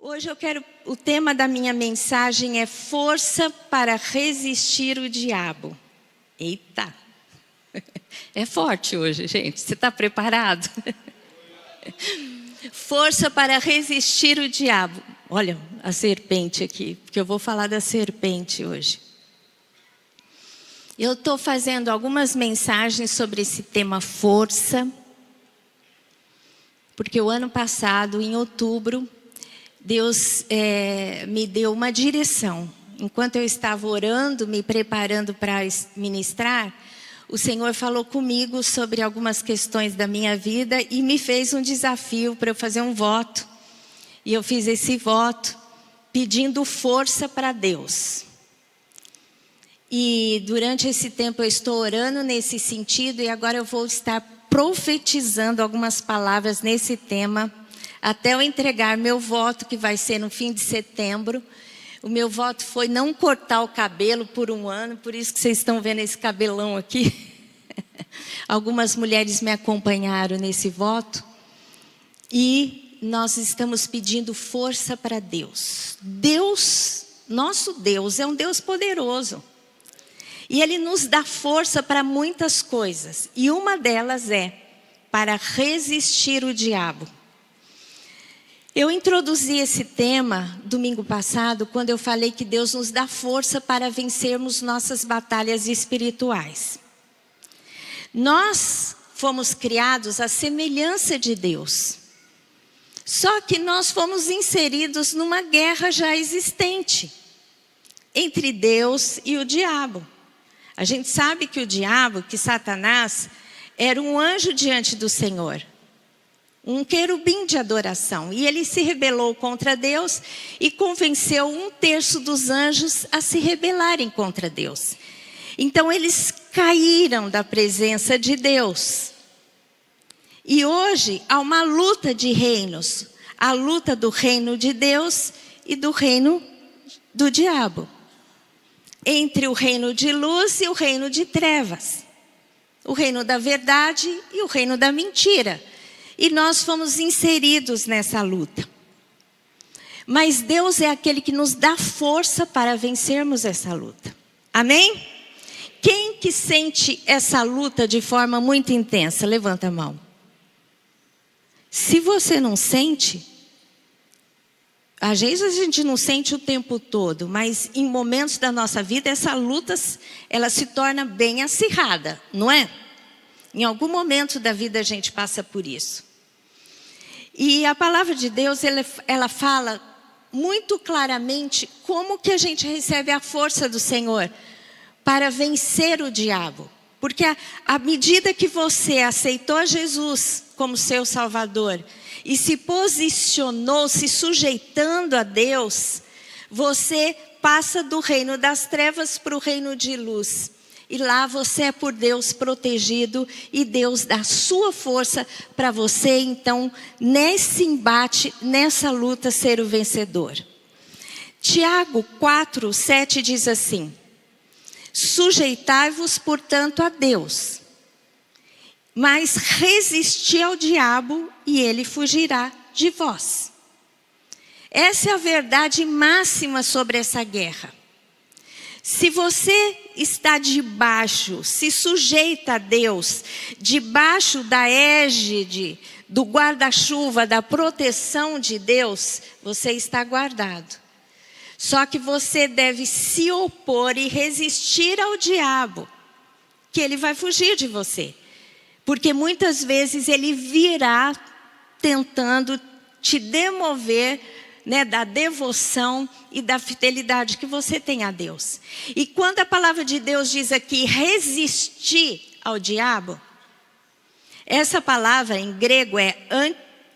Hoje o tema da minha mensagem é força para resistir o diabo. Eita! É forte hoje, gente. Você está preparado? Força para resistir o diabo. Olha a serpente aqui, porque eu vou falar da serpente hoje. Eu estou fazendo algumas mensagens sobre esse tema força, porque o ano passado, em outubro, Deus me deu uma direção. Enquanto eu estava orando, me preparando para ministrar, o Senhor falou comigo sobre algumas questões da minha vida e me fez um desafio para eu fazer um voto. E eu fiz esse voto pedindo força para Deus. E durante esse tempo eu estou orando nesse sentido e agora eu vou estar profetizando algumas palavras nesse tema até eu entregar meu voto, que vai ser no fim de setembro. O meu voto foi não cortar o cabelo por um ano, por isso que vocês estão vendo esse cabelão aqui. Algumas mulheres me acompanharam nesse voto. E nós estamos pedindo força para Deus. Deus, nosso Deus, é um Deus poderoso. E Ele nos dá força para muitas coisas. E uma delas é para resistir o diabo. Eu introduzi esse tema domingo passado, quando eu falei que Deus nos dá força para vencermos nossas batalhas espirituais. Nós fomos criados à semelhança de Deus. Só que nós fomos inseridos numa guerra já existente entre Deus e o diabo. A gente sabe que o diabo, que Satanás, era um anjo diante do Senhor. Um querubim de adoração. E ele se rebelou contra Deus e convenceu 1/3 dos anjos a se rebelarem contra Deus. Então eles caíram da presença de Deus. E hoje há uma luta de reinos. A luta do reino de Deus e do reino do diabo. Entre o reino de luz e o reino de trevas. O reino da verdade e o reino da mentira. E nós fomos inseridos nessa luta. Mas Deus é aquele que nos dá força para vencermos essa luta. Amém? Quem que sente essa luta de forma muito intensa? Levanta a mão. Se você não sente, às vezes a gente não sente o tempo todo, mas em momentos da nossa vida essa luta ela se torna bem acirrada, não é? Em algum momento da vida a gente passa por isso. E a palavra de Deus, ela fala muito claramente como que a gente recebe a força do Senhor para vencer o diabo. Porque à medida que você aceitou Jesus como seu Salvador e se posicionou, se sujeitando a Deus, você passa do reino das trevas para o reino de luz. E lá você é por Deus protegido e Deus dá sua força para você, então, nesse embate, nessa luta, ser o vencedor. Tiago 4:7 diz assim: sujeitai-vos, portanto, a Deus, mas resisti ao diabo e ele fugirá de vós. Essa é a verdade máxima sobre essa guerra. Se você está debaixo, se sujeita a Deus, debaixo da égide, do guarda-chuva, da proteção de Deus, você está guardado. Só que você deve se opor e resistir ao diabo, que ele vai fugir de você. Porque muitas vezes ele virá tentando te demover, da devoção e da fidelidade que você tem a Deus. E quando a palavra de Deus diz aqui resistir ao diabo, essa palavra em grego é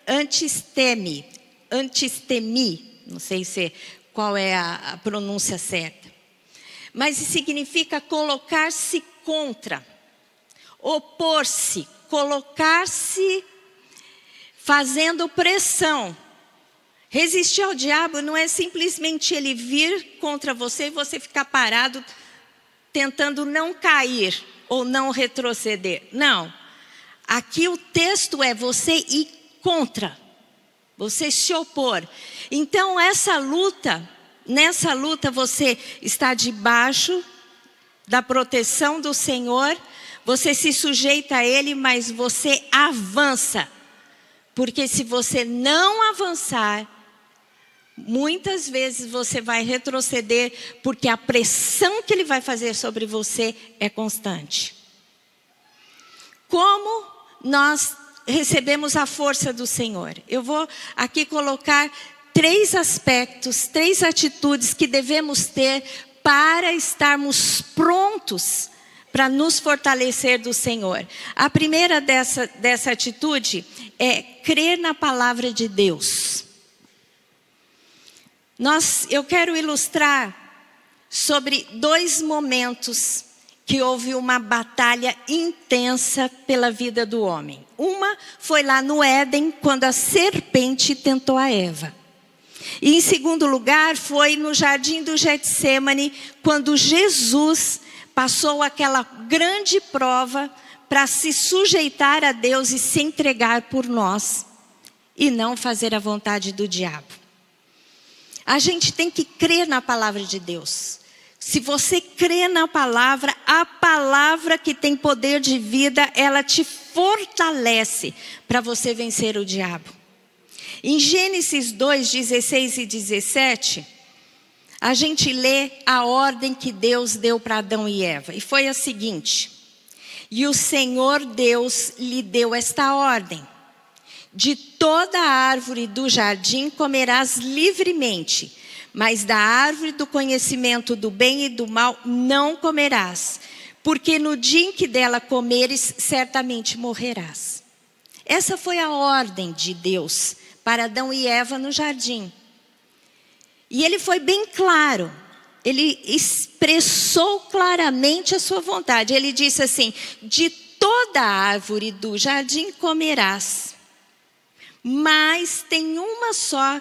antistemi, não sei qual é a pronúncia certa. Mas significa colocar-se contra, opor-se, colocar-se fazendo pressão. Resistir ao diabo não é simplesmente ele vir contra você e você ficar parado tentando não cair ou não retroceder. Não. Aqui o texto é você ir contra. Você se opor. Então nessa luta você está debaixo da proteção do Senhor, você se sujeita a Ele, mas você avança. Porque se você não avançar, muitas vezes você vai retroceder, porque a pressão que Ele vai fazer sobre você é constante. Como nós recebemos a força do Senhor? Eu vou aqui colocar 3 aspectos, 3 atitudes que devemos ter para estarmos prontos para nos fortalecer do Senhor. A primeira dessa atitude é crer na palavra de Deus. Eu quero ilustrar sobre 2 momentos que houve uma batalha intensa pela vida do homem. Uma foi lá no Éden, quando a serpente tentou a Eva. E em segundo lugar, foi no jardim do Getsêmani, quando Jesus passou aquela grande prova para se sujeitar a Deus e se entregar por nós, e não fazer a vontade do diabo. A gente tem que crer na palavra de Deus. Se você crê na palavra, a palavra que tem poder de vida, ela te fortalece para você vencer o diabo. Em Gênesis 2, 16 e 17, a gente lê a ordem que Deus deu para Adão e Eva. E foi a seguinte: e o Senhor Deus lhe deu esta ordem: de toda a árvore do jardim comerás livremente, mas da árvore do conhecimento do bem e do mal não comerás, porque no dia em que dela comeres, certamente morrerás. Essa foi a ordem de Deus para Adão e Eva no jardim. E ele foi bem claro, ele expressou claramente a sua vontade. Ele disse assim: de toda a árvore do jardim comerás, mas tem uma só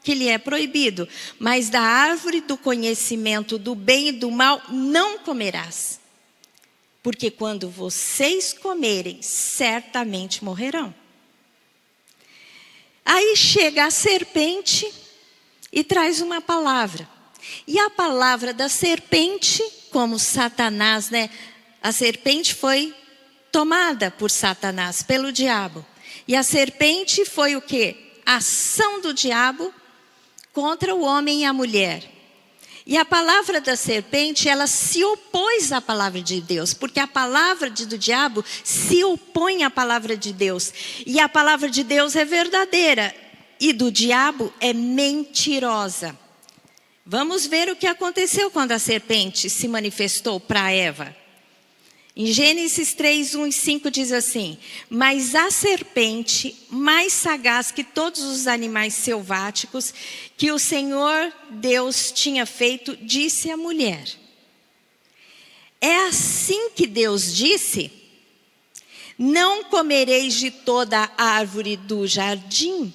que lhe é proibido: mas da árvore do conhecimento do bem e do mal não comerás, porque quando vocês comerem, certamente morrerão. Aí chega a serpente e traz uma palavra. E a palavra da serpente, como Satanás, a serpente foi tomada por Satanás, pelo diabo. E a serpente foi o quê? A ação do diabo contra o homem e a mulher. E a palavra da serpente, ela se opôs à palavra de Deus, porque a palavra do diabo se opõe à palavra de Deus. E a palavra de Deus é verdadeira, e do diabo é mentirosa. Vamos ver o que aconteceu quando a serpente se manifestou para Eva. Em Gênesis 3, 1 e 5 diz assim: mas a serpente, mais sagaz que todos os animais selváticos que o Senhor Deus tinha feito, disse à mulher: é assim que Deus disse? Não comereis de toda a árvore do jardim?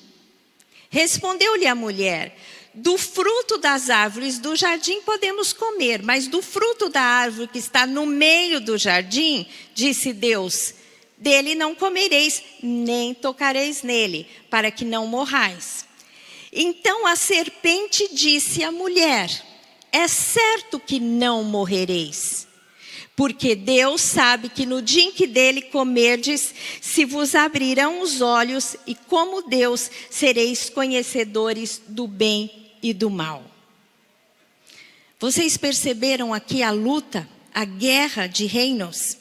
Respondeu-lhe a mulher: do fruto das árvores do jardim podemos comer, mas do fruto da árvore que está no meio do jardim, disse Deus, dele não comereis, nem tocareis nele, para que não morrais. Então a serpente disse à mulher: é certo que não morrereis, porque Deus sabe que no dia em que dele comerdes, se vos abrirão os olhos, e como Deus sereis conhecedores do bem e do mal. Vocês perceberam aqui a luta, a guerra de reinos?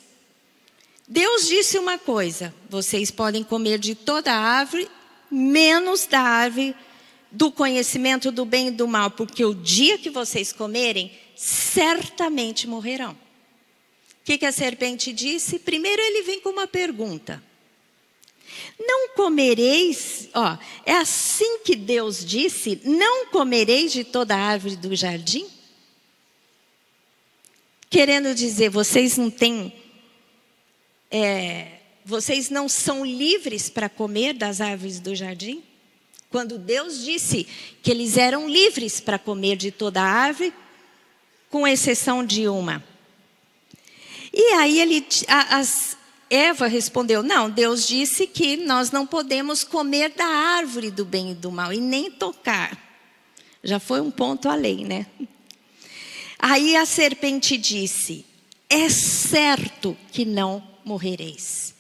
Deus disse uma coisa: vocês podem comer de toda a árvore, menos da árvore do conhecimento do bem e do mal, porque o dia que vocês comerem, certamente morrerão. O que a serpente disse? Primeiro ele vem com uma pergunta: não comereis, é assim que Deus disse, não comereis de toda a árvore do jardim? Querendo dizer, vocês não são livres para comer das árvores do jardim? Quando Deus disse que eles eram livres para comer de toda a árvore, com exceção de uma. E aí Eva respondeu: não, Deus disse que nós não podemos comer da árvore do bem e do mal e nem tocar. Já foi um ponto além, né? Aí a serpente disse: é certo que não morrereis.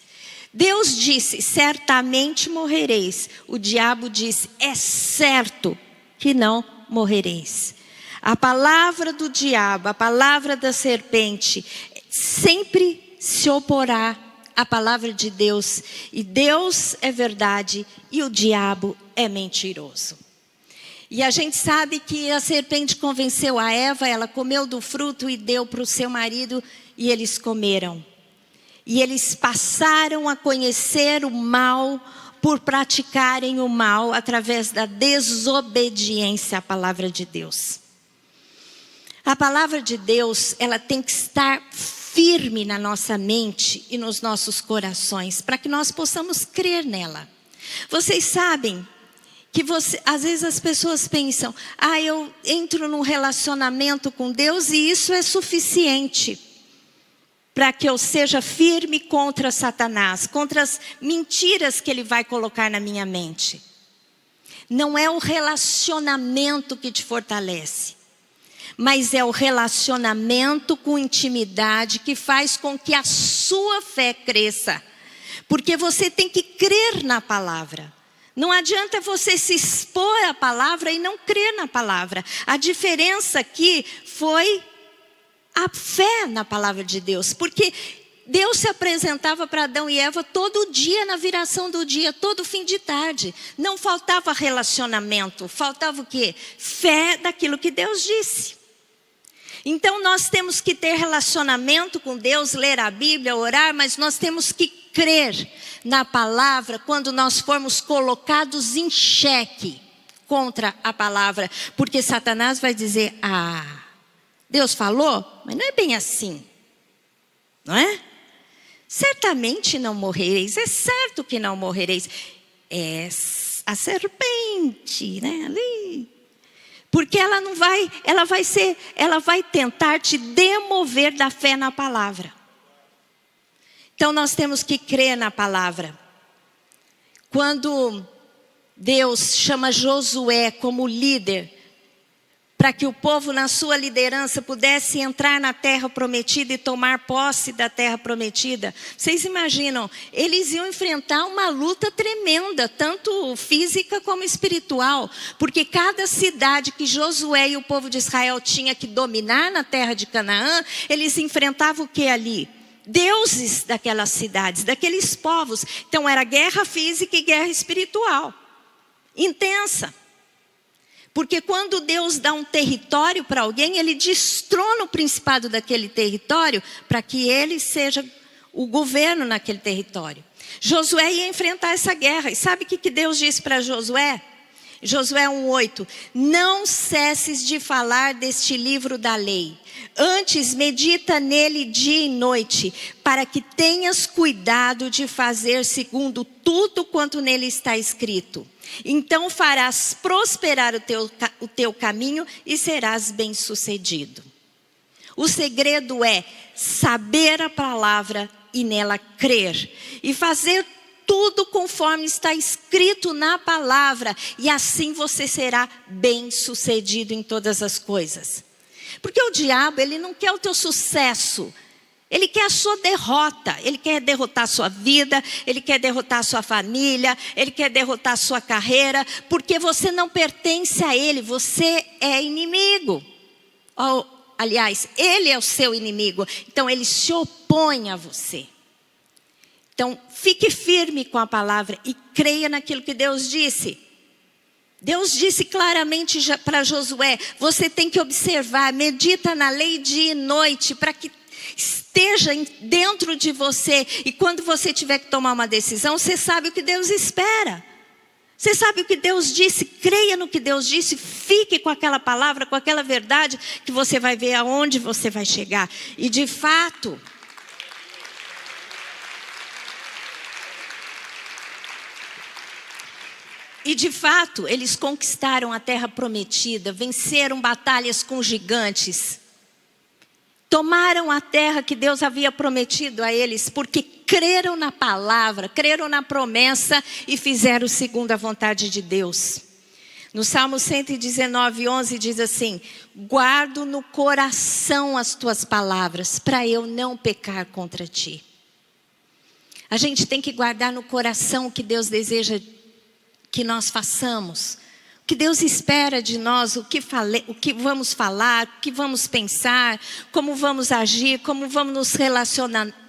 Deus disse: certamente morrereis. O diabo disse: é certo que não morrereis. A palavra do diabo, a palavra da serpente, sempre se oporá à palavra de Deus. E Deus é verdade e o diabo é mentiroso. E a gente sabe que a serpente convenceu a Eva, ela comeu do fruto e deu para o seu marido e eles comeram. E eles passaram a conhecer o mal por praticarem o mal através da desobediência à palavra de Deus. A palavra de Deus, ela tem que estar firme na nossa mente e nos nossos corações, para que nós possamos crer nela. Vocês sabem que às vezes as pessoas pensam: eu entro num relacionamento com Deus e isso é suficiente para que eu seja firme contra Satanás, contra as mentiras que ele vai colocar na minha mente. Não é o relacionamento que te fortalece, mas é o relacionamento com intimidade que faz com que a sua fé cresça. Porque você tem que crer na palavra. Não adianta você se expor à palavra e não crer na palavra. A diferença aqui foi a fé na palavra de Deus. Porque Deus se apresentava para Adão e Eva todo dia, na viração do dia, todo fim de tarde. Não faltava relacionamento, faltava o quê? Fé daquilo que Deus disse. Então nós temos que ter relacionamento com Deus, ler a Bíblia, orar, mas nós temos que crer na palavra quando nós formos colocados em xeque contra a palavra. Porque Satanás vai dizer: Deus falou, mas não é bem assim, não é? Certamente não morrereis, é certo que não morrereis. É a serpente, né, ali. Porque ela vai tentar te demover da fé na palavra. Então nós temos que crer na palavra. Quando Deus chama Josué como líder, para que o povo na sua liderança pudesse entrar na terra prometida e tomar posse da terra prometida. Vocês imaginam, eles iam enfrentar uma luta tremenda, tanto física como espiritual. Porque cada cidade que Josué e o povo de Israel tinha que dominar na terra de Canaã, eles enfrentavam o que ali? Deuses daquelas cidades, daqueles povos. Então era guerra física e guerra espiritual. Intensa. Porque quando Deus dá um território para alguém, Ele destrona o principado daquele território para que ele seja o governo naquele território. Josué ia enfrentar essa guerra. E sabe o que Deus disse para Josué? Josué 1:8. Não cesses de falar deste livro da lei. Antes medita nele dia e noite, para que tenhas cuidado de fazer segundo tudo quanto nele está escrito. Então farás prosperar o teu caminho e serás bem-sucedido. O segredo é saber a palavra e nela crer. E fazer tudo conforme está escrito na palavra. E assim você será bem-sucedido em todas as coisas. Porque o diabo, ele não quer o teu sucesso. Ele quer a sua derrota. Ele quer derrotar a sua vida. Ele quer derrotar a sua família. Ele quer derrotar a sua carreira. Porque você não pertence a ele. Você é inimigo. Aliás, ele é o seu inimigo. Então ele se opõe a você. Então fique firme com a palavra e creia naquilo que Deus disse. Deus disse claramente para Josué: você tem que observar, medita na lei dia e noite, para que esteja dentro de você. E quando você tiver que tomar uma decisão, você sabe o que Deus espera. Você sabe o que Deus disse, creia no que Deus disse, fique com aquela palavra, com aquela verdade, que você vai ver aonde você vai chegar. E de fato, eles conquistaram a terra prometida, venceram batalhas com gigantes. Tomaram a terra que Deus havia prometido a eles, porque creram na palavra, creram na promessa e fizeram segundo a vontade de Deus. No Salmo 119, 11 diz assim: guardo no coração as tuas palavras, para eu não pecar contra ti. A gente tem que guardar no coração o que Deus deseja que nós façamos. O que Deus espera de nós, o que vamos falar, o que vamos pensar, como vamos agir, como vamos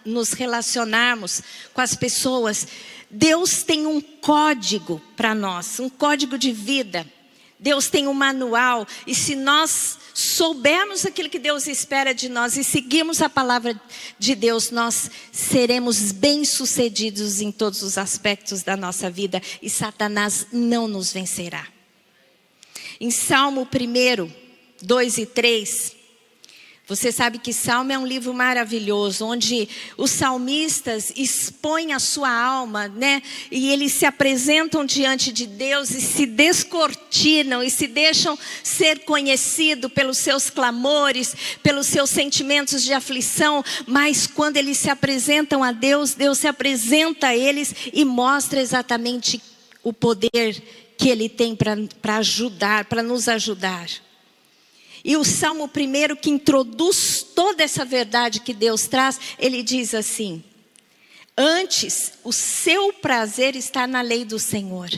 nos relacionarmos com as pessoas. Deus tem um código para nós, um código de vida. Deus tem um manual, e se nós soubermos aquilo que Deus espera de nós e seguirmos a palavra de Deus, nós seremos bem-sucedidos em todos os aspectos da nossa vida, e Satanás não nos vencerá. Em Salmo 1, 2 e 3, você sabe que Salmo é um livro maravilhoso, onde os salmistas expõem a sua alma, né? E eles se apresentam diante de Deus e se descortinam e se deixam ser conhecidos pelos seus clamores, pelos seus sentimentos de aflição. Mas quando eles se apresentam a Deus, Deus se apresenta a eles e mostra exatamente o poder que Ele tem para ajudar, para nos ajudar. E o Salmo 1, que introduz toda essa verdade que Deus traz, ele diz assim: antes, o seu prazer está na lei do Senhor.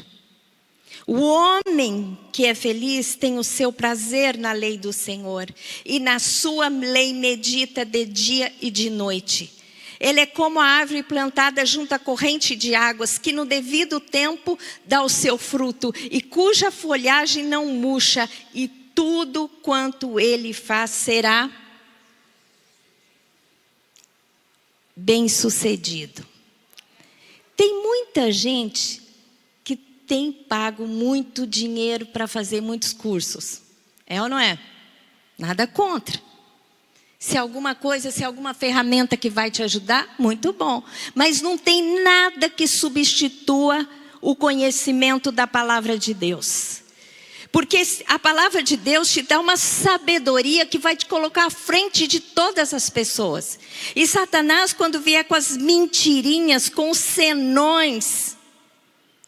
O homem que é feliz tem o seu prazer na lei do Senhor, e na sua lei medita de dia e de noite. Ele é como a árvore plantada junto à corrente de águas, que no devido tempo dá o seu fruto, e cuja folhagem não murcha, e tudo quanto ele faz será bem-sucedido. Tem muita gente que tem pago muito dinheiro para fazer muitos cursos. É ou não é? Nada contra. Se alguma ferramenta que vai te ajudar, muito bom. Mas não tem nada que substitua o conhecimento da palavra de Deus. Porque a palavra de Deus te dá uma sabedoria que vai te colocar à frente de todas as pessoas. E Satanás, quando vier com as mentirinhas, com os senões,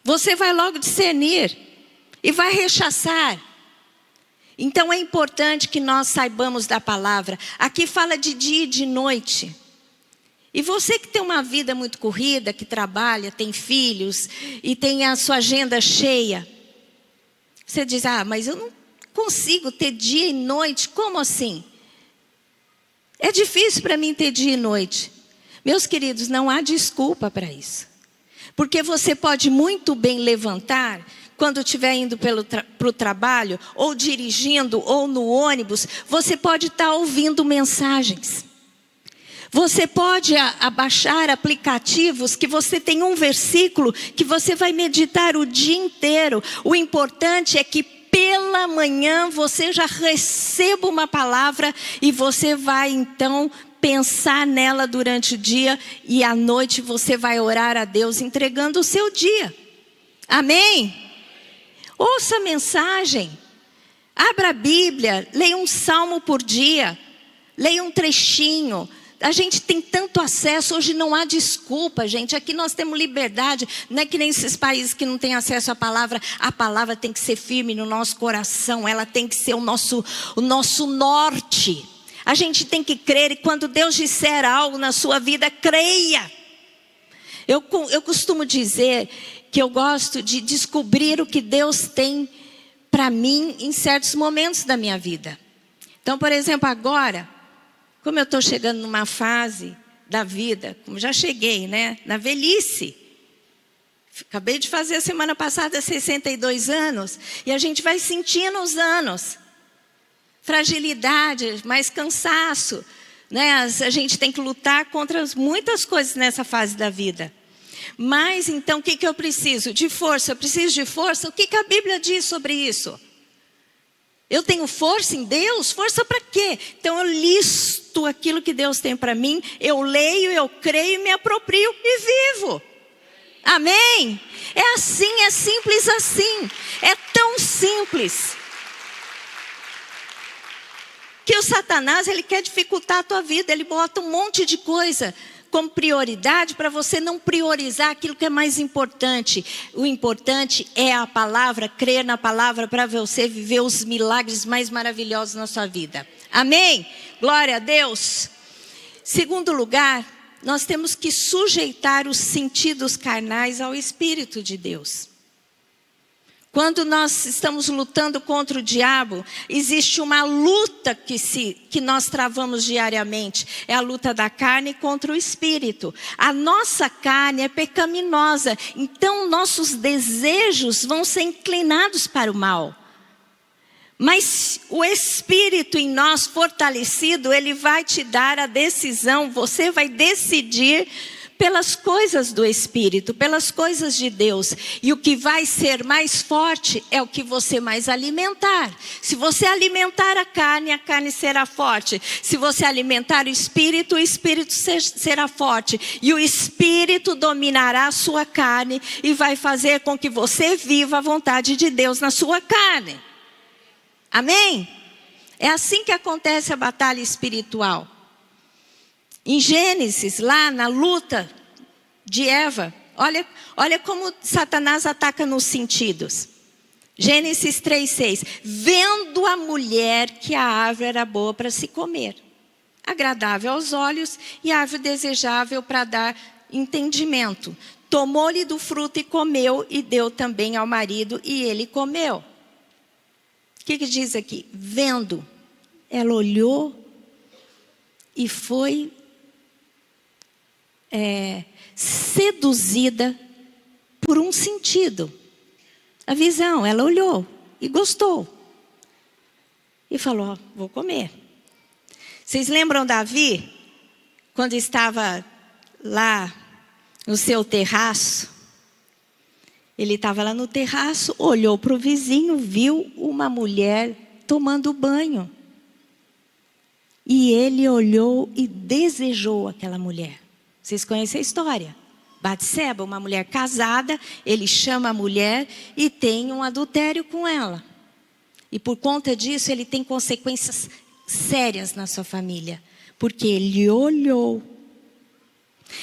você vai logo discernir e vai rechaçar. Então é importante que nós saibamos da palavra. Aqui fala de dia e de noite. E você que tem uma vida muito corrida, que trabalha, tem filhos e tem a sua agenda cheia. Você diz: mas eu não consigo ter dia e noite. Como assim? É difícil para mim ter dia e noite. Meus queridos, não há desculpa para isso. Porque você pode muito bem levantar quando estiver indo para o trabalho, ou dirigindo, ou no ônibus, você pode estar ouvindo mensagens. Você pode abaixar aplicativos que você tem um versículo que você vai meditar o dia inteiro. O importante é que pela manhã você já receba uma palavra e você vai então pensar nela durante o dia, e à noite você vai orar a Deus entregando o seu dia. Amém? Ouça a mensagem, abra a Bíblia, leia um salmo por dia, leia um trechinho. A gente tem tanto acesso, hoje não há desculpa, gente. Aqui nós temos liberdade, não é que nem esses países que não têm acesso à palavra. A palavra tem que ser firme no nosso coração, ela tem que ser o nosso norte. A gente tem que crer, e quando Deus disser algo na sua vida, creia. Eu costumo dizer que eu gosto de descobrir o que Deus tem para mim em certos momentos da minha vida. Então, por exemplo, agora, como eu estou chegando numa fase da vida, como já cheguei, né? Na velhice. Acabei de fazer a semana passada 62 anos, e a gente vai sentindo os anos. Fragilidade, mais cansaço, né? A gente tem que lutar contra muitas coisas nessa fase da vida. Mas então o que eu preciso? De força. Eu preciso de força. O que a Bíblia diz sobre isso? Eu tenho força em Deus? Força para quê? Então eu listo aquilo que Deus tem para mim. Eu leio, eu creio, me aproprio e vivo. Amém? É assim, é simples assim. É tão simples. Que o Satanás, ele quer dificultar a tua vida. Ele bota um monte de coisa como prioridade para você não priorizar aquilo que é mais importante. O importante é a palavra, crer na palavra para você viver os milagres mais maravilhosos na sua vida. Amém? Glória a Deus. Segundo lugar, nós temos que sujeitar os sentidos carnais ao Espírito de Deus. Quando nós estamos lutando contra o diabo, existe uma luta que nós travamos diariamente. É a luta da carne contra o espírito. A nossa carne é pecaminosa, então nossos desejos vão ser inclinados para o mal. Mas o Espírito em nós fortalecido, ele vai te dar a decisão, você vai decidir pelas coisas do Espírito, pelas coisas de Deus. E o que vai ser mais forte é o que você mais alimentar. Se você alimentar a carne será forte. Se você alimentar o Espírito será forte. E o Espírito dominará a sua carne e vai fazer com que você viva a vontade de Deus na sua carne. Amém? É assim que acontece a batalha espiritual. Em Gênesis, lá na luta de Eva, olha como Satanás ataca nos sentidos. Gênesis 3:6. Vendo a mulher que a árvore era boa para se comer, agradável aos olhos e árvore desejável para dar entendimento, tomou-lhe do fruto e comeu, e deu também ao marido, e ele comeu. O que diz aqui? Vendo, ela olhou e foi seduzida por um sentido. A visão, ela olhou e gostou. E falou, vou comer. Vocês lembram Davi? Quando estava lá no seu terraço. Ele estava lá no terraço, olhou para o vizinho, viu uma mulher tomando banho. E ele olhou e desejou aquela mulher. Vocês conhecem a história? Batseba, uma mulher casada, ele chama a mulher e tem um adultério com ela. E por conta disso, ele tem consequências sérias na sua família. Porque ele olhou.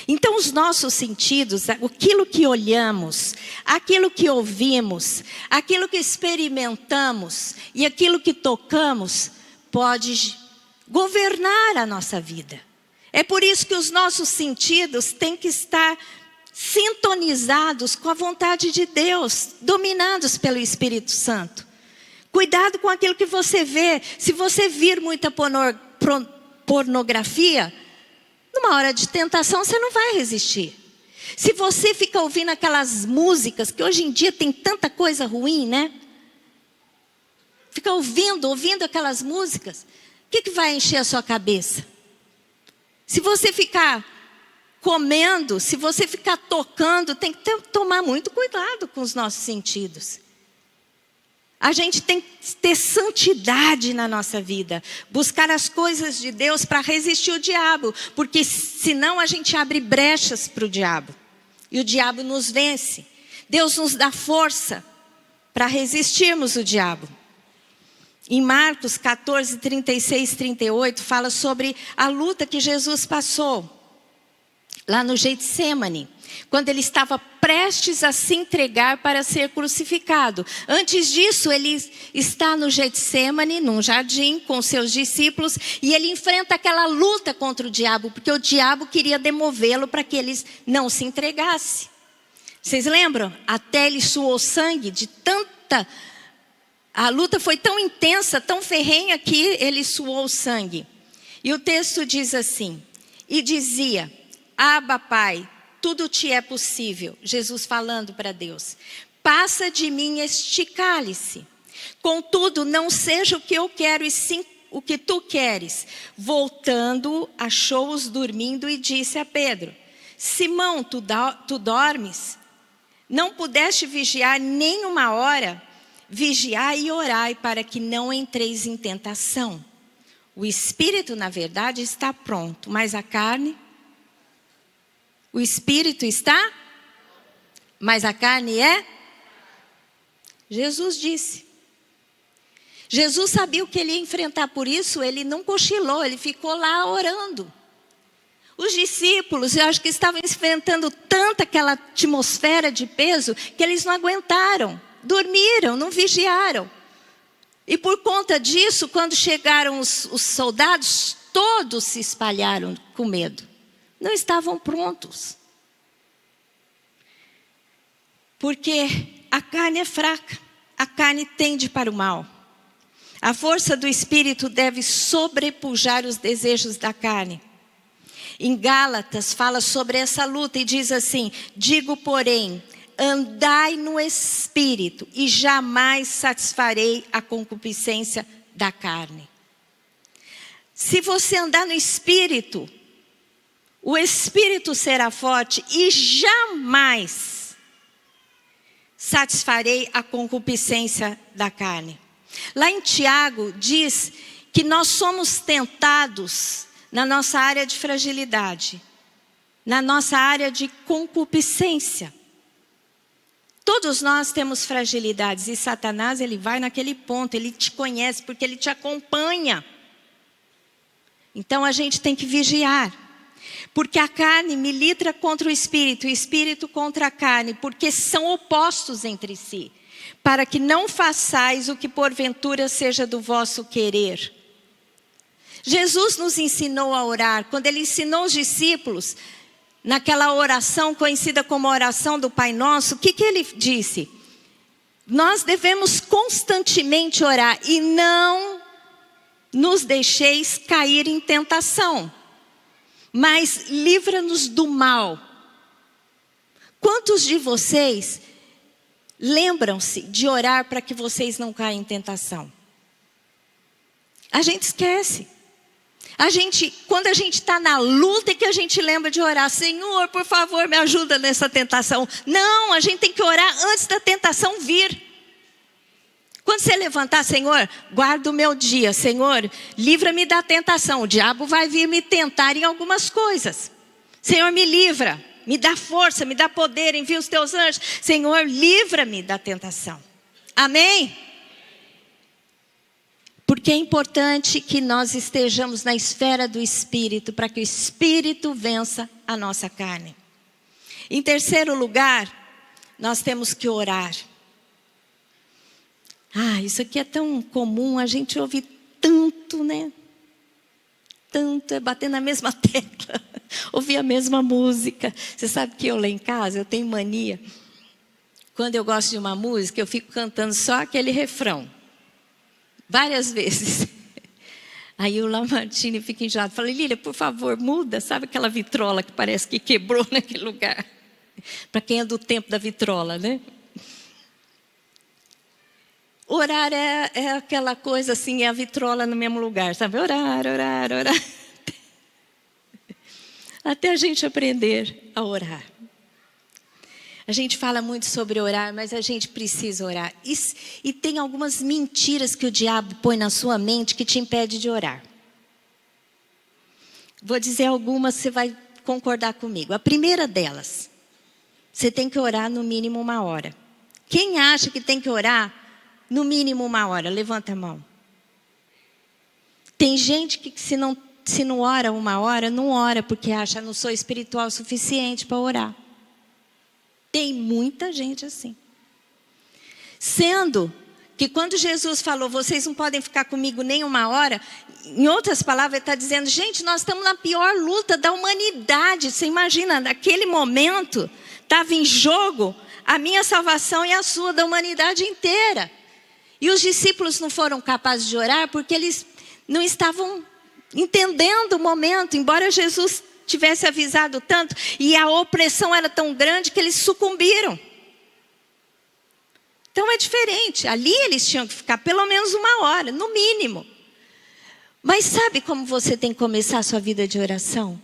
Então os nossos sentidos, aquilo que olhamos, aquilo que ouvimos, aquilo que experimentamos e aquilo que tocamos, pode governar a nossa vida. É por isso que os nossos sentidos têm que estar sintonizados com a vontade de Deus, dominados pelo Espírito Santo. Cuidado com aquilo que você vê. Se você vir muita pornografia, numa hora de tentação você não vai resistir. Se você fica ouvindo aquelas músicas, que hoje em dia tem tanta coisa ruim, né? Fica ouvindo aquelas músicas, o que vai encher a sua cabeça? Se você ficar comendo, se você ficar tocando, tem que tomar muito cuidado com os nossos sentidos. A gente tem que ter santidade na nossa vida. Buscar as coisas de Deus para resistir o diabo. Porque senão a gente abre brechas para o diabo. E o diabo nos vence. Deus nos dá força para resistirmos o diabo. Em Marcos 14, 36, 38, fala sobre a luta que Jesus passou. Lá no Getsêmani, quando ele estava prestes a se entregar para ser crucificado. Antes disso, ele está no Getsêmani, num jardim, com seus discípulos, e ele enfrenta aquela luta contra o diabo, porque o diabo queria demovê-lo para que ele não se entregasse. Vocês lembram? Até ele suou sangue de tanta... A luta foi tão intensa, tão ferrenha, que ele suou sangue. E o texto diz assim, e dizia... Abba, Pai, tudo te é possível. Jesus falando para Deus. Passa de mim este cálice. Contudo, não seja o que eu quero, e sim o que tu queres. Voltando, achou-os dormindo e disse a Pedro. Simão, tu dormes? Não pudeste vigiar nem uma hora? Vigiai e orai para que não entreis em tentação. O espírito, na verdade, está pronto, mas a carne... O espírito está, mas a carne é? Jesus disse. Jesus sabia o que ele ia enfrentar, por isso ele não cochilou, ele ficou lá orando. Os discípulos, eu acho que estavam enfrentando tanta aquela atmosfera de peso, que eles não aguentaram, dormiram, não vigiaram. E por conta disso, quando chegaram os soldados, todos se espalharam com medo. Não estavam prontos. Porque a carne é fraca, a carne tende para o mal. A força do Espírito deve sobrepujar os desejos da carne. Em Gálatas fala sobre essa luta e diz assim: digo, porém, andai no Espírito e jamais satisfarei a concupiscência da carne. Se você andar no Espírito, o Espírito será forte e jamais satisfarei a concupiscência da carne. Lá em Tiago diz que nós somos tentados na nossa área de fragilidade, na nossa área de concupiscência. Todos nós temos fragilidades e Satanás, ele vai naquele ponto, ele te conhece porque ele te acompanha. Então a gente tem que vigiar, porque a carne milita contra o espírito contra a carne, porque são opostos entre si, para que não façais o que porventura seja do vosso querer. Jesus nos ensinou a orar. Quando ele ensinou os discípulos, naquela oração conhecida como a oração do Pai Nosso, o que ele disse? Nós devemos constantemente orar e não nos deixeis cair em tentação, mas livra-nos do mal. Quantos de vocês lembram-se de orar para que vocês não caiam em tentação? A gente esquece. Quando a gente está na luta, é que a gente lembra de orar. Senhor, por favor, me ajuda nessa tentação. Não, a gente tem que orar antes da tentação vir. Quando você levantar, Senhor, guarda o meu dia. Senhor, livra-me da tentação. O diabo vai vir me tentar em algumas coisas. Senhor, me livra. Me dá força, me dá poder. Envia os teus anjos. Senhor, livra-me da tentação. Amém? Porque é importante que nós estejamos na esfera do Espírito, para que o Espírito vença a nossa carne. Em terceiro lugar, nós temos que orar. Isso aqui é tão comum, a gente ouve tanto, né? Tanto, é bater na mesma tecla, ouvir a mesma música. Você sabe que eu lá em casa, eu tenho mania. Quando eu gosto de uma música, eu fico cantando só aquele refrão. Várias vezes. Aí o Lamartine fica enjoado. Fala, Lília, por favor, muda. Sabe aquela vitrola que parece que quebrou naquele lugar? Para quem é do tempo da vitrola, né? Orar é aquela coisa assim, é a vitrola no mesmo lugar, sabe? Orar. Até a gente aprender a orar. A gente fala muito sobre orar, mas a gente precisa orar. E tem algumas mentiras que o diabo põe na sua mente que te impede de orar. Vou dizer algumas, você vai concordar comigo. A primeira delas, você tem que orar no mínimo 1 hora. Quem acha que tem que orar no mínimo 1 hora? Levanta a mão. Tem gente que se não ora 1 hora, não ora porque acha, não sou espiritual o suficiente para orar. Tem muita gente assim. Sendo que quando Jesus falou, vocês não podem ficar comigo nem 1 hora, em outras palavras, ele está dizendo, gente, nós estamos na pior luta da humanidade. Você imagina, naquele momento, estava em jogo a minha salvação e a sua, da humanidade inteira. E os discípulos não foram capazes de orar porque eles não estavam entendendo o momento, embora Jesus tivesse avisado tanto, e a opressão era tão grande que eles sucumbiram. Então é diferente, ali eles tinham que ficar pelo menos 1 hora, no mínimo. Mas sabe como você tem que começar a sua vida de oração?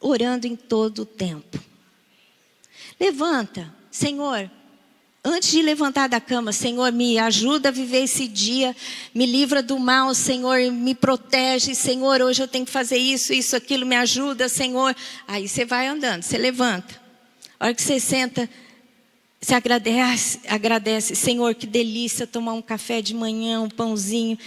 Orando em todo o tempo. Levanta, Senhor, antes de levantar da cama, Senhor, me ajuda a viver esse dia, me livra do mal, Senhor, me protege, Senhor, hoje eu tenho que fazer isso, aquilo, me ajuda, Senhor. Aí você vai andando, você levanta. A hora que você senta, Você agradece, Senhor, que delícia tomar um café de manhã, um pãozinho.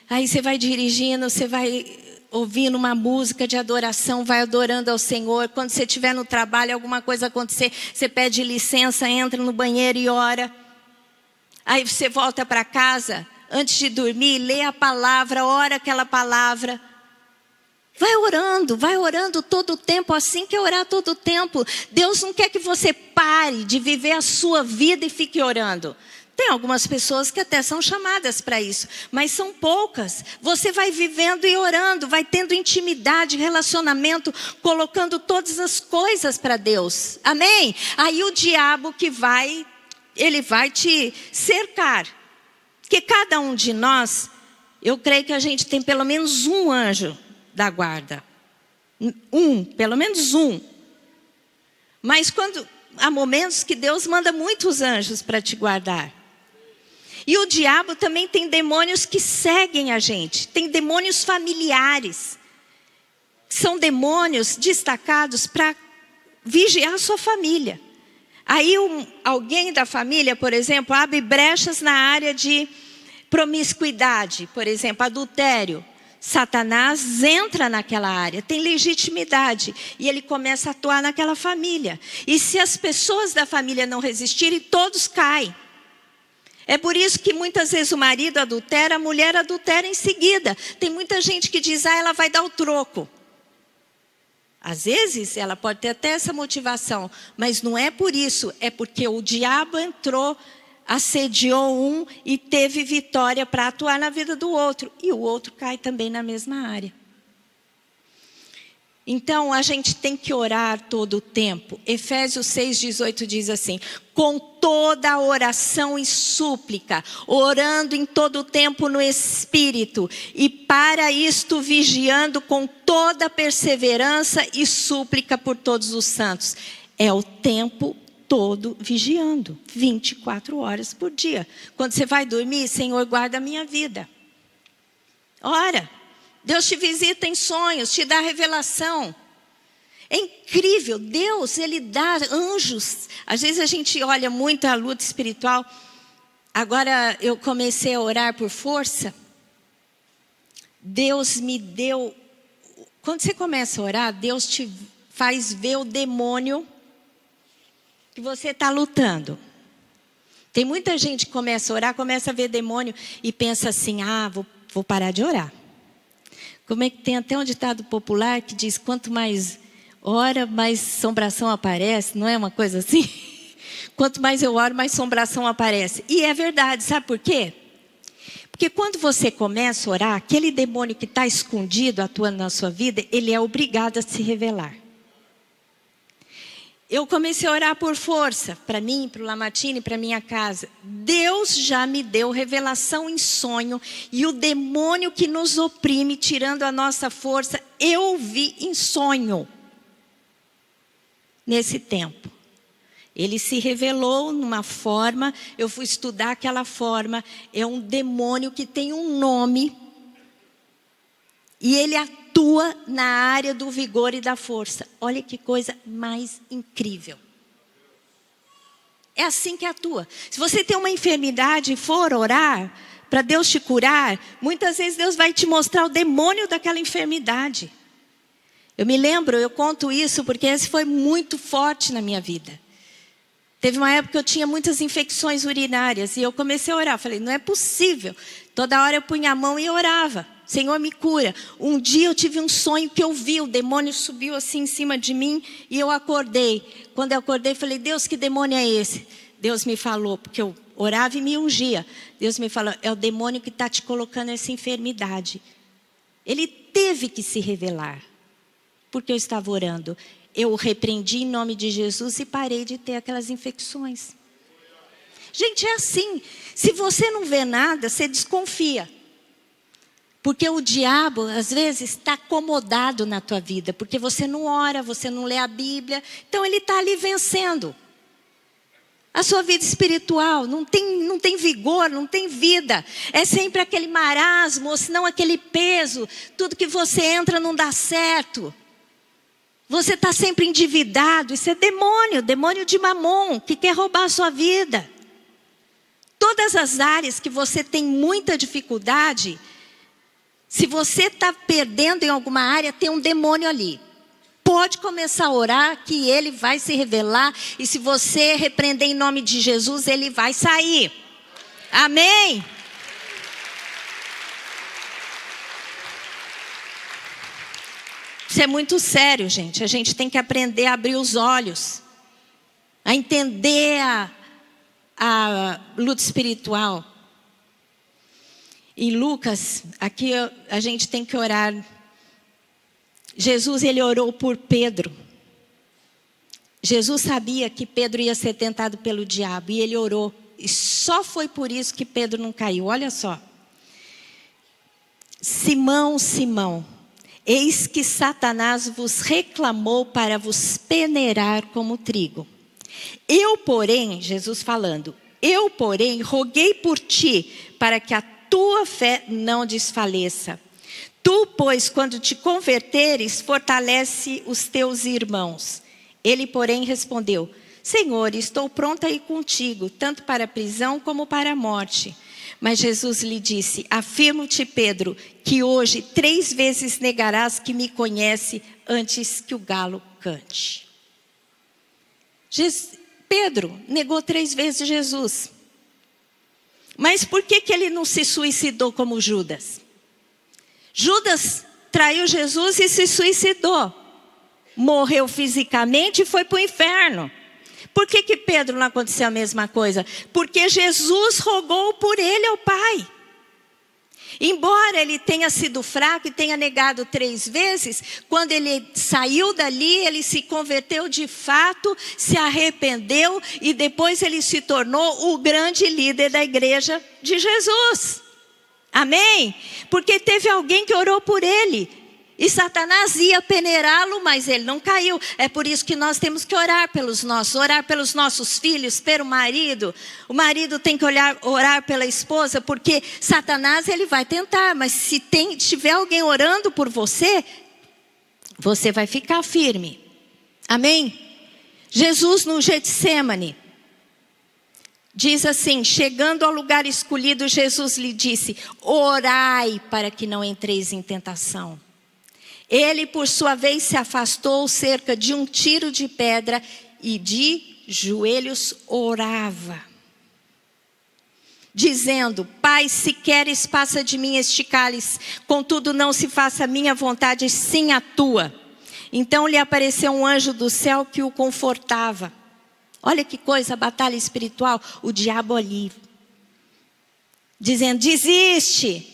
Aí você vai dirigindo, você vai ouvindo uma música de adoração, vai adorando ao Senhor. Quando você estiver no trabalho, alguma coisa acontecer, você pede licença, entra no banheiro e ora. Aí você volta para casa, antes de dormir, lê a palavra, ora aquela palavra. Vai orando todo o tempo, assim que orar todo o tempo. Deus não quer que você pare de viver a sua vida e fique orando. Tem algumas pessoas que até são chamadas para isso, mas são poucas. Você vai vivendo e orando, vai tendo intimidade, relacionamento, colocando todas as coisas para Deus. Amém? Aí o diabo ele vai te cercar. Porque cada um de nós, eu creio que a gente tem pelo menos um anjo da guarda. Pelo menos um. Mas há momentos que Deus manda muitos anjos para te guardar. E o diabo também tem demônios que seguem a gente. Tem demônios familiares. São demônios destacados para vigiar a sua família. Aí alguém da família, por exemplo, abre brechas na área de promiscuidade. Por exemplo, adultério. Satanás entra naquela área, tem legitimidade. E ele começa a atuar naquela família. E se as pessoas da família não resistirem, todos caem. É por isso que muitas vezes o marido adultera, a mulher adultera em seguida. Tem muita gente que diz, ela vai dar o troco. Às vezes ela pode ter até essa motivação, mas não é por isso. É porque o diabo entrou, assediou um e teve vitória para atuar na vida do outro. E o outro cai também na mesma área. Então, a gente tem que orar todo o tempo. Efésios 6,18 diz assim: com toda a oração e súplica, orando em todo o tempo no Espírito, e para isto vigiando com toda perseverança e súplica por todos os santos. É o tempo todo vigiando, 24 horas por dia. Quando você vai dormir, Senhor, guarda a minha vida. Ora. Deus te visita em sonhos, te dá revelação. É incrível, Deus, Ele dá anjos. Às vezes a gente olha muito a luta espiritual. Agora eu comecei a orar por força. Deus me deu... Quando você começa a orar, Deus te faz ver o demônio que você está lutando. Tem muita gente que começa a orar, começa a ver demônio e pensa assim, vou parar de orar. Como é que tem até um ditado popular que diz, quanto mais ora, mais assombração aparece, não é uma coisa assim? Quanto mais eu oro, mais assombração aparece. E é verdade, sabe por quê? Porque quando você começa a orar, aquele demônio que está escondido, atuando na sua vida, ele é obrigado a se revelar. Eu comecei a orar por força, para mim, para o Lamartine, para minha casa. Deus já me deu revelação em sonho, e o demônio que nos oprime, tirando a nossa força, eu vi em sonho. Nesse tempo. Ele se revelou numa forma, eu fui estudar aquela forma, é um demônio que tem um nome, e ele atua na área do vigor e da força. Olha que coisa mais incrível. É assim que atua. Se você tem uma enfermidade e for orar para Deus te curar, muitas vezes Deus vai te mostrar o demônio daquela enfermidade. Eu me lembro, eu conto isso porque esse foi muito forte na minha vida. Teve uma época que eu tinha muitas infecções urinárias e eu comecei a orar. Falei, não é possível. Toda hora eu punha a mão e orava. Senhor, me cura. Um dia eu tive um sonho que eu vi, o demônio subiu assim em cima de mim e eu acordei. Quando eu acordei, falei, Deus, que demônio é esse? Deus me falou, porque eu orava e me ungia. Deus me falou, é o demônio que está te colocando essa enfermidade. Ele teve que se revelar, porque eu estava orando. Eu o repreendi em nome de Jesus e parei de ter aquelas infecções. Gente, é assim. Se você não vê nada, você desconfia. Porque o diabo, às vezes, está acomodado na tua vida. Porque você não ora, você não lê a Bíblia. Então, ele está ali vencendo. A sua vida espiritual não tem vigor, não tem vida. É sempre aquele marasmo, ou senão aquele peso. Tudo que você entra não dá certo. Você está sempre endividado, isso é demônio de Mamon, que quer roubar a sua vida. Todas as áreas que você tem muita dificuldade, se você está perdendo em alguma área, tem um demônio ali. Pode começar a orar que ele vai se revelar. E se você repreender em nome de Jesus, ele vai sair. Amém? Isso é muito sério, gente. A gente tem que aprender a abrir os olhos. A entender a luta espiritual. Em Lucas, aqui a gente tem que orar. Jesus, ele orou por Pedro. Jesus sabia que Pedro ia ser tentado pelo diabo. E ele orou. E só foi por isso que Pedro não caiu. Olha só. Simão, Simão, eis que Satanás vos reclamou para vos peneirar como trigo. Eu, porém, Jesus falando, eu, porém, roguei por ti, para que a tua fé não desfaleça. Tu, pois, quando te converteres, fortalece os teus irmãos. Ele, porém, respondeu, Senhor, estou pronto a ir contigo, tanto para a prisão como para a morte. Mas Jesus lhe disse, afirmo-te, Pedro, que hoje 3 vezes negarás que me conhece antes que o galo cante. Pedro negou 3 vezes Jesus. Mas por que ele não se suicidou como Judas? Judas traiu Jesus e se suicidou. Morreu fisicamente e foi para o inferno. Por que Pedro não aconteceu a mesma coisa? Porque Jesus rogou por ele ao Pai. Embora ele tenha sido fraco e tenha negado 3 vezes, quando ele saiu dali, ele se converteu de fato, se arrependeu e depois ele se tornou o grande líder da igreja de Jesus. Amém? Porque teve alguém que orou por ele. E Satanás ia peneirá-lo, mas ele não caiu. É por isso que nós temos que orar pelos nossos filhos, pelo marido. O marido tem que orar pela esposa, porque Satanás ele vai tentar. Mas se tiver alguém orando por você, você vai ficar firme. Amém? Jesus no Getsêmani. Diz assim, chegando ao lugar escolhido, Jesus lhe disse, orai para que não entreis em tentação. Ele, por sua vez, se afastou cerca de 1 tiro de pedra e de joelhos orava. Dizendo, Pai, se queres, passa de mim este cálice, contudo não se faça a minha vontade, sim a tua. Então lhe apareceu um anjo do céu que o confortava. Olha que coisa, batalha espiritual, o diabo ali, dizendo, desiste.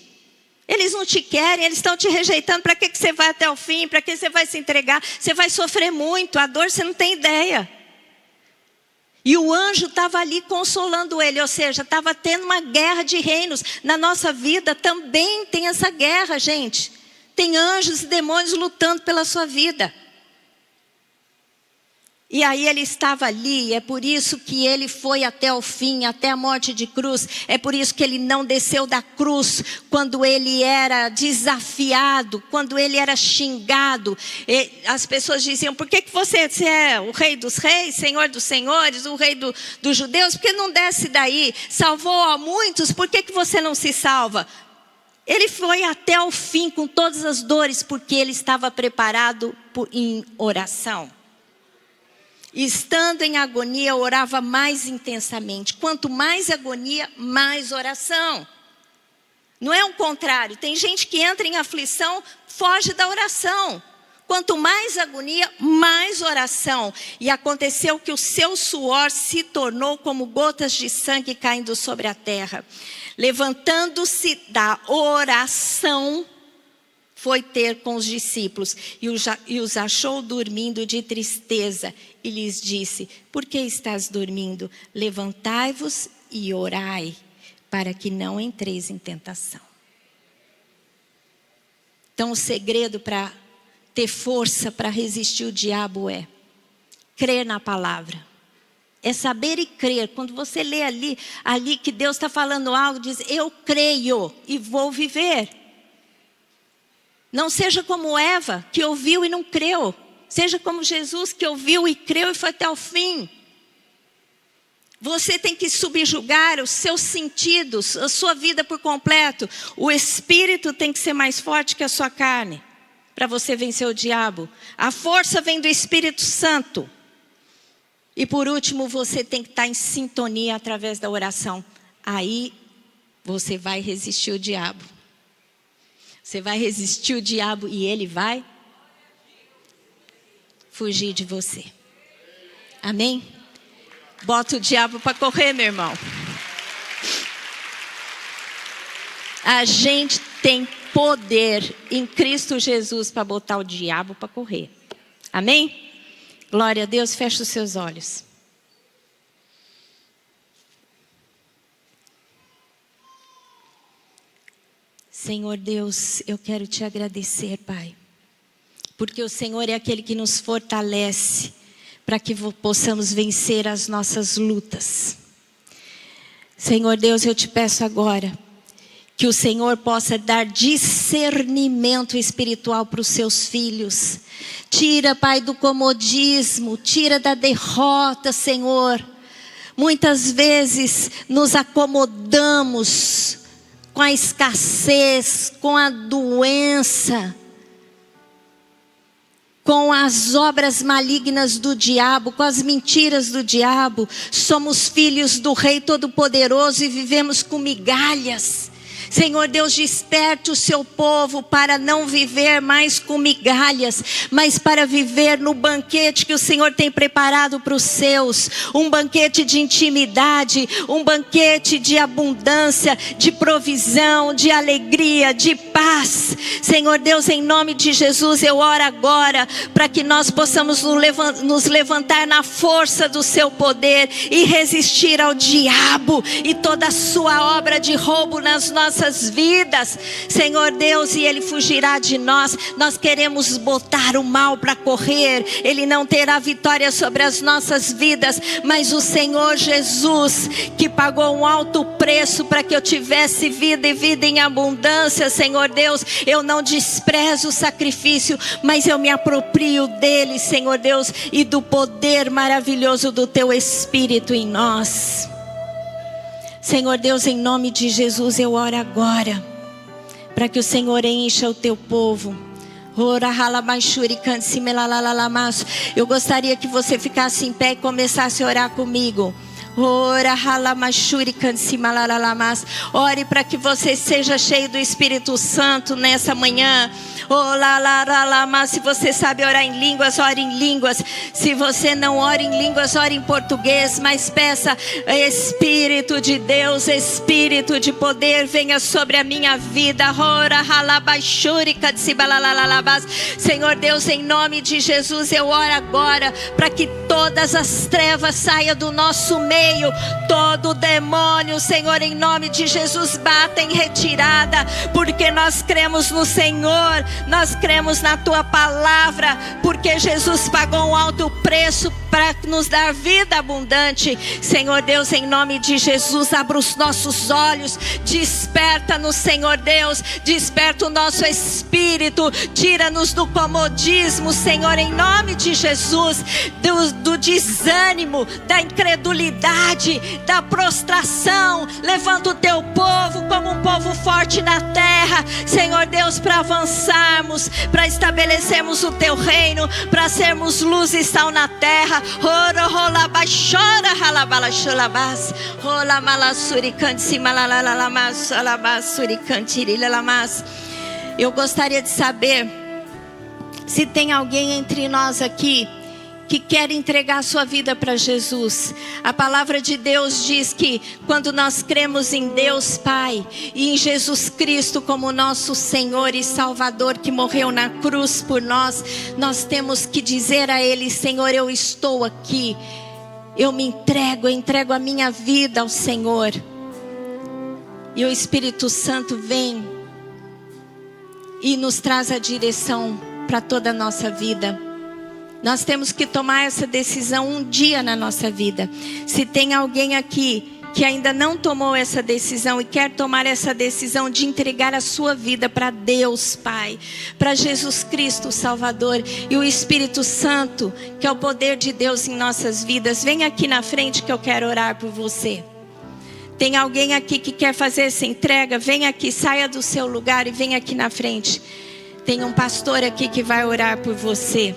Eles não te querem, eles estão te rejeitando, para que você vai até o fim? Para que você vai se entregar? Você vai sofrer muito, a dor você não tem ideia. E o anjo estava ali consolando ele, ou seja, estava tendo uma guerra de reinos. Na nossa vida também tem essa guerra, gente. Tem anjos e demônios lutando pela sua vida. E aí ele estava ali, é por isso que ele foi até o fim, até a morte de cruz. É por isso que ele não desceu da cruz quando ele era desafiado, quando ele era xingado. E as pessoas diziam, por que você é o rei dos reis, senhor dos senhores, o rei dos judeus? Por que não desce daí? Salvou a muitos, por que você não se salva? Ele foi até o fim com todas as dores, porque ele estava preparado em oração. Estando em agonia, orava mais intensamente. Quanto mais agonia, mais oração. Não é o contrário. Tem gente que entra em aflição, foge da oração. Quanto mais agonia, mais oração. E aconteceu que o seu suor se tornou como gotas de sangue caindo sobre a terra. Levantando-se da oração, foi ter com os discípulos e os achou dormindo de tristeza e lhes disse, por que estás dormindo? Levantai-vos e orai, para que não entreis em tentação. Então o segredo para ter força para resistir o diabo é crer na palavra. É saber e crer. Quando você lê ali que Deus está falando algo, diz, eu creio e vou viver. Não seja como Eva, que ouviu e não creu. Seja como Jesus, que ouviu e creu e foi até o fim. Você tem que subjugar os seus sentidos, a sua vida por completo. O espírito tem que ser mais forte que a sua carne, para você vencer o diabo. A força vem do Espírito Santo. E por último, você tem que estar em sintonia através da oração. Aí você vai resistir o diabo. Você vai resistir o diabo e ele vai fugir de você. Amém? Bota o diabo para correr, meu irmão. A gente tem poder em Cristo Jesus para botar o diabo para correr. Amém? Glória a Deus, fecha os seus olhos. Senhor Deus, eu quero te agradecer, Pai. Porque o Senhor é aquele que nos fortalece para que possamos vencer as nossas lutas. Senhor Deus, eu te peço agora que o Senhor possa dar discernimento espiritual para os seus filhos. Tira, Pai, do comodismo, tira da derrota, Senhor. Muitas vezes nos acomodamos com a escassez, com a doença, com as obras malignas do diabo, com as mentiras do diabo. Somos filhos do Rei Todo-Poderoso e vivemos com migalhas. Senhor Deus, desperte o seu povo para não viver mais com migalhas, mas para viver no banquete que o Senhor tem preparado para os seus. Um banquete de intimidade, um banquete de abundância, de provisão, de alegria, de paz. Senhor Deus, em nome de Jesus, eu oro agora para que nós possamos nos levantar na força do seu poder e resistir ao diabo e toda a sua obra de roubo nas nossas vidas, Senhor Deus, e ele fugirá de nós. Nós queremos botar o mal para correr. Ele não terá vitória sobre as nossas vidas, mas o Senhor Jesus, que pagou um alto preço para que eu tivesse vida e vida em abundância, Senhor Deus, eu não desprezo o sacrifício, mas eu me aproprio dele, Senhor Deus, e do poder maravilhoso do teu Espírito em nós. Senhor Deus, em nome de Jesus, eu oro agora para que o Senhor encha o teu povo. Eu gostaria que você ficasse em pé e começasse a orar comigo. Ore para que você seja cheio do Espírito Santo nessa manhã. Se você sabe orar em línguas, ore em línguas. Se você não ora em línguas, ore em português. Mas peça: Espírito de Deus, Espírito de poder, venha sobre a minha vida. Senhor Deus, em nome de Jesus, eu oro agora para que todas as trevas saiam do nosso meio. Todo demônio, Senhor, em nome de Jesus, bata em retirada, porque nós cremos no Senhor, nós cremos na tua palavra, porque Jesus pagou um alto preço para nos dar vida abundante. Senhor Deus, em nome de Jesus, abra os nossos olhos, desperta-nos, Senhor Deus, desperta o nosso espírito, tira-nos do comodismo, Senhor, em nome de Jesus, do desânimo, da incredulidade, da prostração. Levanta o teu povo como um povo forte na terra, Senhor Deus, para avançarmos, para estabelecermos o teu reino, para sermos luz e sal na terra. Eu gostaria de saber se tem alguém entre nós aqui que quer entregar sua vida para Jesus. A palavra de Deus diz que quando nós cremos em Deus Pai e em Jesus Cristo como nosso Senhor e Salvador, que morreu na cruz por nós, nós temos que dizer a Ele: Senhor, eu estou aqui, eu me entrego, eu entrego a minha vida ao Senhor. E o Espírito Santo vem e nos traz a direção para toda a nossa vida. Nós temos que tomar essa decisão um dia na nossa vida. Se tem alguém aqui que ainda não tomou essa decisão e quer tomar essa decisão de entregar a sua vida para Deus, Pai, para Jesus Cristo, o Salvador, e o Espírito Santo, que é o poder de Deus em nossas vidas, vem aqui na frente que eu quero orar por você. Tem alguém aqui que quer fazer essa entrega? Vem aqui, saia do seu lugar e vem aqui na frente. Tem um pastor aqui que vai orar por você.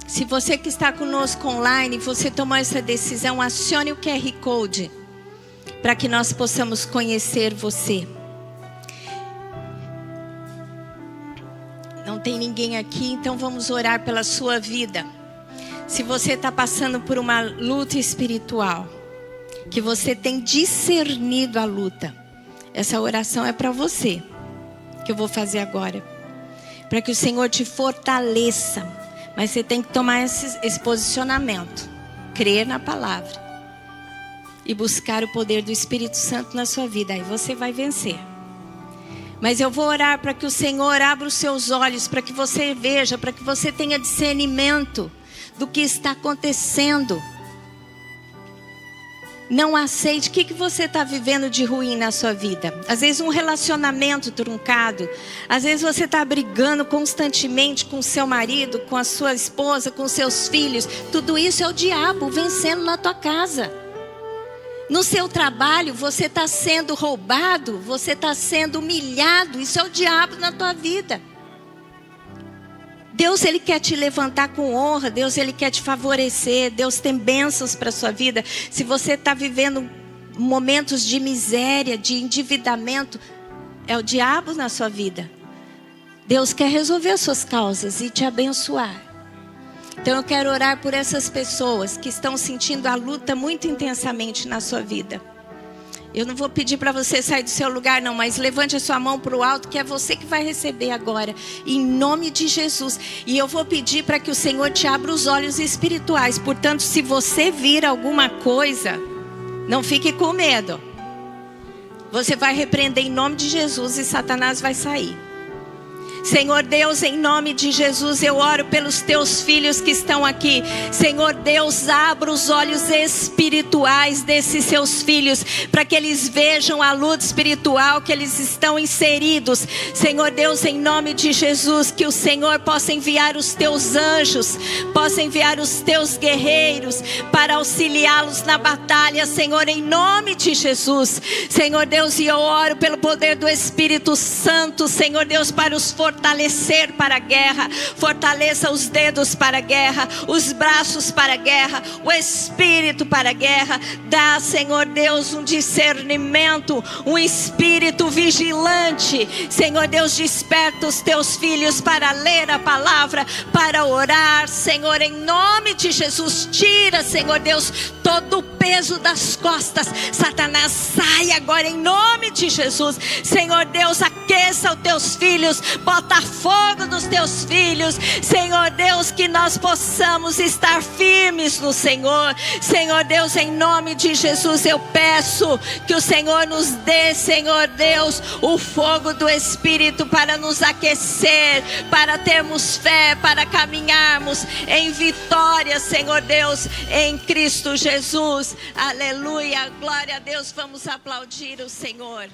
Se você que está conosco online, você tomou essa decisão, acione o QR Code para que nós possamos conhecer você. Não tem ninguém aqui, então vamos orar pela sua vida. Se você está passando por uma luta espiritual, que você tem discernido a luta, essa oração é para você, que eu vou fazer agora, para que o Senhor te fortaleça. Mas você tem que tomar esse posicionamento, crer na palavra e buscar o poder do Espírito Santo na sua vida. Aí você vai vencer. Mas eu vou orar para que o Senhor abra os seus olhos, para que você veja, para que você tenha discernimento do que está acontecendo. Não aceite. O que você está vivendo de ruim na sua vida? Às vezes um relacionamento truncado. Às vezes você está brigando constantemente com seu marido, com a sua esposa, com seus filhos. Tudo isso é o diabo vencendo na tua casa. No seu trabalho você está sendo roubado, você está sendo humilhado. Isso é o diabo na tua vida. Deus, Ele quer te levantar com honra. Deus, Ele quer te favorecer. Deus tem bênçãos para a sua vida. Se você está vivendo momentos de miséria, de endividamento, é o diabo na sua vida. Deus quer resolver as suas causas e te abençoar. Então eu quero orar por essas pessoas que estão sentindo a luta muito intensamente na sua vida. Eu não vou pedir para você sair do seu lugar não, mas levante a sua mão para o alto, que é você que vai receber agora, em nome de Jesus. E eu vou pedir para que o Senhor te abra os olhos espirituais. Portanto, se você vir alguma coisa, não fique com medo. Você vai repreender em nome de Jesus e Satanás vai sair. Senhor Deus, em nome de Jesus, eu oro pelos teus filhos que estão aqui. Senhor Deus, abra os olhos espirituais desses seus filhos, para que eles vejam a luta espiritual que eles estão inseridos. Senhor Deus, em nome de Jesus, que o Senhor possa enviar os teus anjos, possa enviar os teus guerreiros para auxiliá-los na batalha, Senhor, em nome de Jesus. Senhor Deus, e eu oro pelo poder do Espírito Santo, Senhor Deus, para os fortalecer para a guerra. Fortaleça os dedos para a guerra, os braços para a guerra, o espírito para a guerra. Dá, Senhor Deus, um discernimento, um espírito vigilante. Senhor Deus, desperta os teus filhos para ler a palavra, para orar, Senhor, em nome de Jesus. Tira, Senhor Deus, todo o peso das costas. Satanás, sai agora em nome de Jesus. Senhor Deus, aqueça os teus filhos, bota fogo nos teus filhos. Senhor Deus, que nós possamos estar firmes no Senhor. Senhor Deus, em nome de Jesus, eu peço que o Senhor nos dê, Senhor Deus, o fogo do Espírito para nos aquecer, para termos fé, para caminharmos em vitória, Senhor Deus, em Cristo Jesus. Aleluia, glória a Deus. Vamos aplaudir o Senhor.